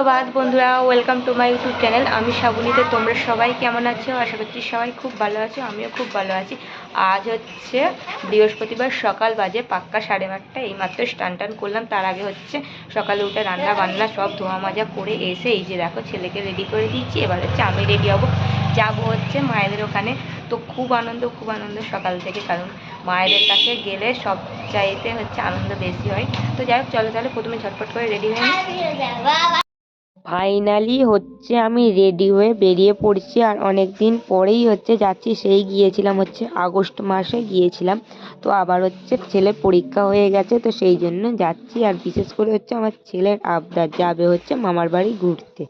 সুপ্রভাত বন্ধুরা, welcome to my YouTube channel. আমি শ্রাবণীতে। তোমরা সবাই কেমন আছো? আশা করছি সবাই খুব ভালো আছো, আমিও খুব ভালো আছি। আজ হচ্ছে বৃহস্পতিবার, সকাল বাজে পাক্কা 8:30। এইমাত্র স্নান টান করলাম। তার আগে হচ্ছে সকালে উঠে রান্না বান্না সব ধোয়া মাজা করে এসে এই যে দেখো ছেলেকে রেডি করে দিচ্ছি। এবার হচ্ছে আমি রেডি হব, যাবো হচ্ছে মায়েদের ওখানে। তো খুব আনন্দ সকাল থেকে, কারণ মায়েদের কাছে গেলে সব চাইতে হচ্ছে আনন্দ বেশি হয়। তো যাই হোক, চলো তাহলে প্রথমে ঝটপট করে রেডি হয়ে নিই। ফাইনালি হচ্ছে আমি রেডি হয়ে বেরিয়ে পড়ছি, আর অনেক দিন পরেই হচ্ছে যাচ্ছি। সেই গিয়েছিলাম হচ্ছে আগস্ট মাসে গিয়েছিলাম, তো আবার হচ্ছে ছেলের পরীক্ষা হয়ে গেছে, তো সেই জন্য যাচ্ছি। আর বিশেষ করে হচ্ছে আমার ছেলের আবদার, যাবে হচ্ছে মামার বাড়ি ঘুরতে।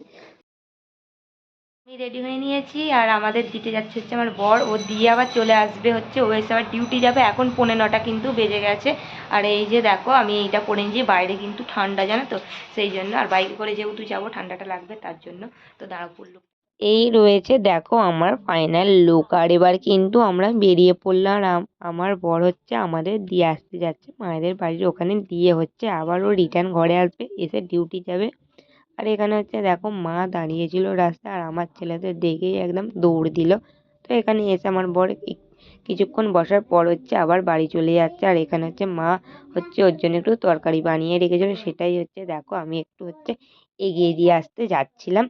আমি রেডি হয়ে নিয়েছি, আর আমাদের দিতে যাচ্ছে হচ্ছে আমার বর। ও দিয়ে আবার চলে আসবে হচ্ছে, ও এসে আবার ডিউটি যাবে। এখন 9:45 কিন্তু বেজে গেছে। আর এই যে দেখো আমি এইটা পরে নিয়েছি, বাইরে কিন্তু ঠান্ডা জানো তো, সেই জন্য। আর বাইকে করে যেহেতু যাবো ঠান্ডাটা লাগবে, তার জন্য তো দাঁড়া পড়লো। এই রয়েছে দেখো আমার ফাইনাল লুক। আর এবার কিন্তু আমরা বেরিয়ে পড়লাম। আর আমার বর হচ্ছে আমাদের দিয়ে আসতে যাচ্ছে মায়েদের বাড়ির ওখানে, দিয়ে হচ্ছে আবারও রিটার্ন ঘরে আসবে, এসে ডিউটি যাবে। আর এখানে হচ্ছে দেখো মা দাঁড়িয়েছিল রাস্তায়, আর আমার ছেলেদের দেখেই একদম দৌড় দিল। তো এখানে এসে আমার বর কিছুক্ষণ বসার পর হচ্ছে আবার বাড়ি চলে যাচ্ছে। আর এখানে হচ্ছে মা হচ্ছে ওর জন্য একটু তরকারি বানিয়ে রেখেছিল, সেটাই হচ্ছে দেখো আমি একটু হচ্ছে এগিয়ে দিয়ে আসতে যাচ্ছিলাম।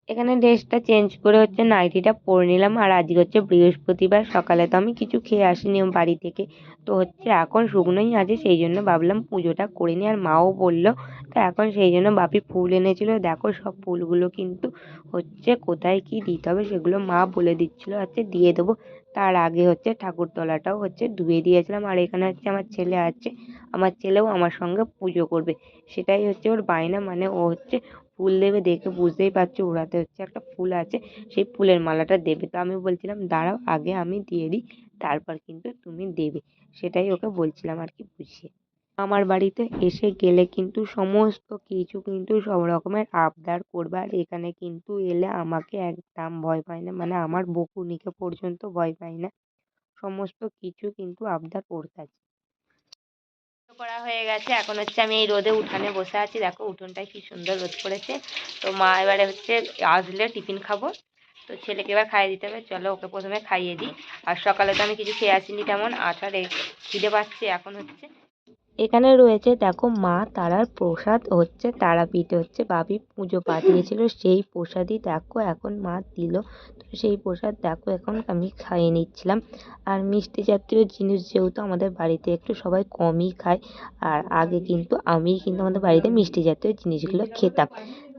এখানে ড্রেসটা চেঞ্জ করে হচ্ছে নাইটিটা পরে নিলাম। আর আজকে হচ্ছে বৃহস্পতিবার, সকালে তো আমি কিছু খেয়ে আসিনি বাড়ি থেকে, তো হচ্ছে এখন শুকনোই আছে, সেই জন্য ভাবলাম পুজোটা করে নিই। আর মাও বললো, তো এখন সেই জন্য বাপি ফুল এনেছিল। দেখো সব ফুলগুলো কিন্তু হচ্ছে কোথায় কি দিতে হবে সেগুলো মা বলে দিচ্ছিল, হচ্ছে দিয়ে দেবো। তার আগে হচ্ছে ঠাকুরতলাটাও হচ্ছে ধুয়ে দিয়েছিলাম। আর এখানে হচ্ছে আমার ছেলে আছে, আমার ছেলেও আমার সঙ্গে পুজো করবে, সেটাই হচ্ছে ওর বায়না। মানে ও হচ্ছে ফুল দেবে, দেখে বুঝতেই পারছো ওরাতে হচ্ছে একটা ফুল আছে, সেই ফুলের মালাটা দেবে। তো আমি বলছিলাম দাঁড়াও আগে আমি দিয়ে দিই, তারপর কিন্তু তুমি দেবে, সেটাই ওকে বলছিলাম আর কি বুঝিয়ে। আমার বাড়িতে এসে গেলে কিন্তু সমস্ত কিছু কিন্তু সব রকমের আবদার করবে। আর এখানে কিন্তু এলে আমাকে একদম ভয় পায় না, মানে আমার বকুনিকে পর্যন্ত ভয় পায় না, সমস্ত কিছু কিন্তু আবদার করতে আছে। করা হয়ে গেছে, এখন হচ্ছে আমি এই রোদে উঠানে বসে আছি। দেখো উঠোনটায় কি সুন্দর রোদ পড়েছে। তো মা এবারে হচ্ছে আসলে টিফিন খাবো, তো ছেলেকে এবার খাইয়ে দিতে হবে। চলো ওকে প্রথমে খাইয়ে দিই। আর সকালে তো আমি কিছু খেয়ে আসিনি তেমন, আর খিদে পাচ্ছে এখন হচ্ছে। এখানে রয়েছে দেখো মা তারার প্রসাদ, হচ্ছে তারাপীঠে হচ্ছে বাপি পুজো পাঠিয়েছিল, সেই প্রসাদই দেখো এখন মা দিল। তো সেই প্রসাদ দেখো এখন আমি খাইয়ে নিচ্ছিলাম। আর মিষ্টি জাতীয় জিনিস যেহেতু আমাদের বাড়িতে একটু সবাই কমই খায়, আর আগে কিন্তু আমিই কিন্তু আমাদের বাড়িতে মিষ্টি জাতীয় জিনিসগুলো খেতাম।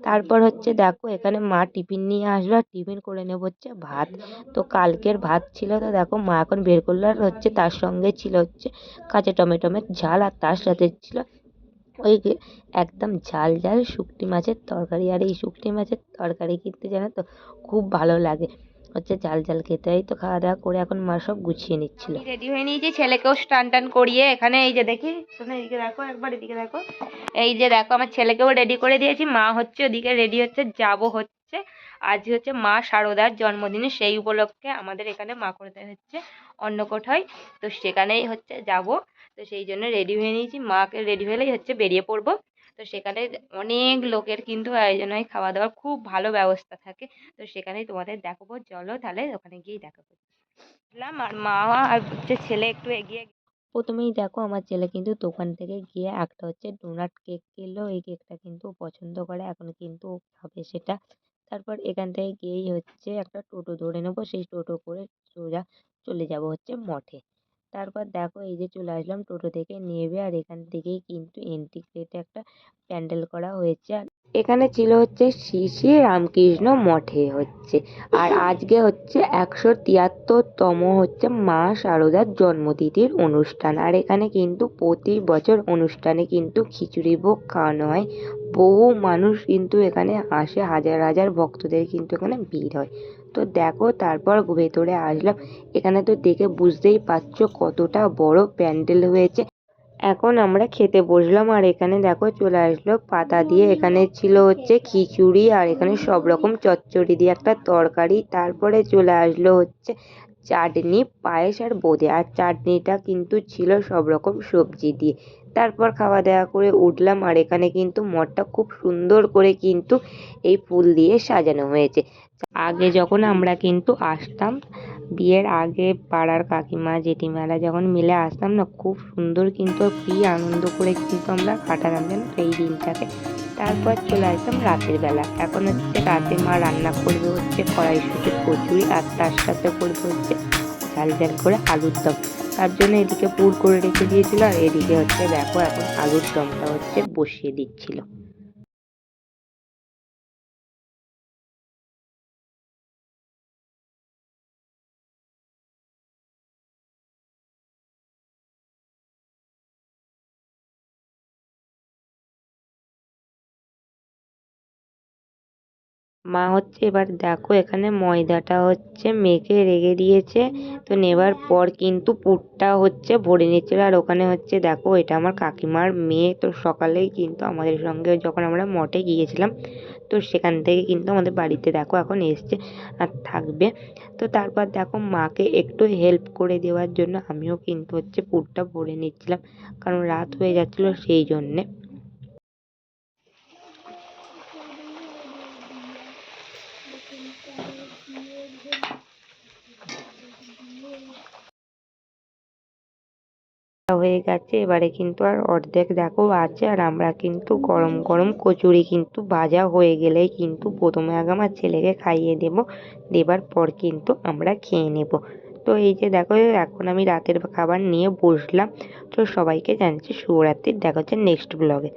তারপর হচ্ছে দেখো এখানে মা টিফিন নিয়ে আসলো, আর টিফিন করে নেবো হচ্ছে ভাত। তো কালকের ভাত ছিল, তো দেখো মা এখন বের করলো। আর হচ্ছে তার সঙ্গে ছিল হচ্ছে কাঁচা টমেটোমের ঝাল, আর তার সাথে ছিল ওই একদম ঝাল ঝাল শুকটি মাছের তরকারি। আর এই শুকটি মাছের তরকারি কিন্তু জানো তো খুব ভালো লাগে, হচ্ছে ঝাল ঝাল খেতে হয়। তো খাওয়া দাওয়া করে এখন মা সব গুছিয়ে নিচ্ছিল। রেডি হয়ে নিয়েছি, ছেলেকেও স্নান টান করিয়ে এখানে এই যে দেখি তুমি এদিকে দেখো, একবার এদিকে দেখো, এই যে দেখো আমার ছেলেকেও রেডি করে দিয়েছি। মা হচ্ছে ওদিকে রেডি হচ্ছে, যাব হচ্ছে আজ হচ্ছে মা শারদার জন্মদিনে, সেই উপলক্ষে আমাদের এখানে মা করতে হচ্ছে অন্নকূট, তো সেখানেই হচ্ছে যাব। তো সেই জন্য রেডি হয়ে নিয়েছি, মাকে রেডি হলেই হচ্ছে বেরিয়ে পড়বো। তো সেখানে অনেক লোকের কিন্তু আয়োজন হয়, খাওয়া দাওয়ার খুব ভালো ব্যবস্থা থাকে। তো সেখানেই তোমাদের দেখাবো, চলো তাহলে ওখানে গিয়েই দেখাবো। আর মা আর হচ্ছে ছেলে একটু এগিয়ে। প্রথমেই দেখো আমার ছেলে কিন্তু দোকান থেকে গিয়ে একটা হচ্ছে ডোনাট কেক কিনলো, এই কেকটা কিন্তু ও পছন্দ করে, এখন কিন্তু ও খাবে সেটা। তারপর এখান থেকে গিয়েই হচ্ছে একটা টোটো ধরে নেবো, সেই টোটো করে সোজা চলে যাব হচ্ছে মঠে। তারপর দেখো এই যে চলে আসলাম টোটো থেকে নেবে, আর এখান থেকেই কিন্তু এন্ট্রি গেটে একটা প্যান্ডেল করা হয়েছে। আর এখানে ছিল হচ্ছে শ্রী শ্রী রামকৃষ্ণ মঠে হচ্ছে। আর আজকে হচ্ছে 173তম হচ্ছে মা শারদার জন্মতিথির অনুষ্ঠান। আর এখানে কিন্তু প্রতি বছর অনুষ্ঠানে কিন্তু খিচুড়ি ভোগ খাওয়ানো হয়, বহু মানুষ কিন্তু এখানে আসে, হাজার হাজার ভক্তদের কিন্তু এখানে ভিড় হয়। তো দেখো তারপর ভেতরে আসলাম, এখানে তো দেখে বুঝতেই পারছো কতটা বড় প্যান্ডেল হয়েছে। এখন আমরা খেতে বসলাম, আর এখানে দেখো চলে আসলো পাতা দিয়ে, এখানে ছিল হচ্ছে খিচুড়ি, আর এখানে সব রকম চচ্চড়ি দিয়ে একটা তরকারি। তারপরে চলে আসলো হচ্ছে চাটনি, পায়েস আর বোঁদে। আর চাটনিটা কিন্তু ছিল সব রকম সবজি দিয়ে। তারপর খাওয়া দাওয়া করে উঠলাম, আর এখানে কিন্তু মঠটা খুব সুন্দর করে কিন্তু এই ফুল দিয়ে সাজানো হয়েছে। আগে যখন আমরা কিন্তু আসতাম, বিয়ের আগে পাড়ার কাকিমা জেঠিমারা যখন মিলে আসতাম না, খুব সুন্দর কিন্তু কি আনন্দ করে কিন্তু আমরা কাটাতাম জানো তো এই দিনটাকে। তারপর চলে আসতাম রাতের বেলা। এখন হচ্ছে রাতে মা রান্না করবে হচ্ছে কড়াইশুঁটির কচুরি, আর তার সাথে করবে হচ্ছে ঝাল ঝাল করে আলুর দম। তার জন্য এদিকে পুর করে রেখে দিয়েছিল, আর এদিকে হচ্ছে দেখো এখন আলুর দমটা হচ্ছে বসিয়ে দিচ্ছিল। মা হচ্ছে এবার দেখো এখানে ময়দাটা হচ্ছে মেখে রেখে দিয়েছে। তো নেবার পর কিন্তু পুরটা হচ্ছে ভরে নিচ্ছিল। আর ওখানে হচ্ছে দেখো এটা আমার কাকিমার মেয়ে। তো সকালেই কিন্তু আমাদের সঙ্গে যখন আমরা মঠে গিয়েছিলাম, তো সেখান থেকে কিন্তু আমাদের বাড়িতে দেখো এখন এসছে আর থাকবে। তো তারপর দেখো মাকে একটু হেল্প করে দেওয়ার জন্য আমিও কিন্তু হচ্ছে পুরটা ভরে নিচ্ছিলাম, কারণ রাত হয়ে যাচ্ছিল সেই জন্যে। হয়ে গেছে, এবারে কিন্তু আর অর্ধেক দেখো আছে। আর আমরা কিন্তু গরম গরম কচুরি কিন্তু ভাজা হয়ে গেলেই কিন্তু প্রথমে আগে আমার ছেলেকে খাইয়ে দেব, দেবার পর কিন্তু আমরা খেয়ে নেব। তো এই যে দেখো এখন আমি রাতের খাবার নিয়ে বসলাম। তো সবাইকে জানাচ্ছি শুভরাত্রি, দেখা হচ্ছে নেক্সট ব্লগে।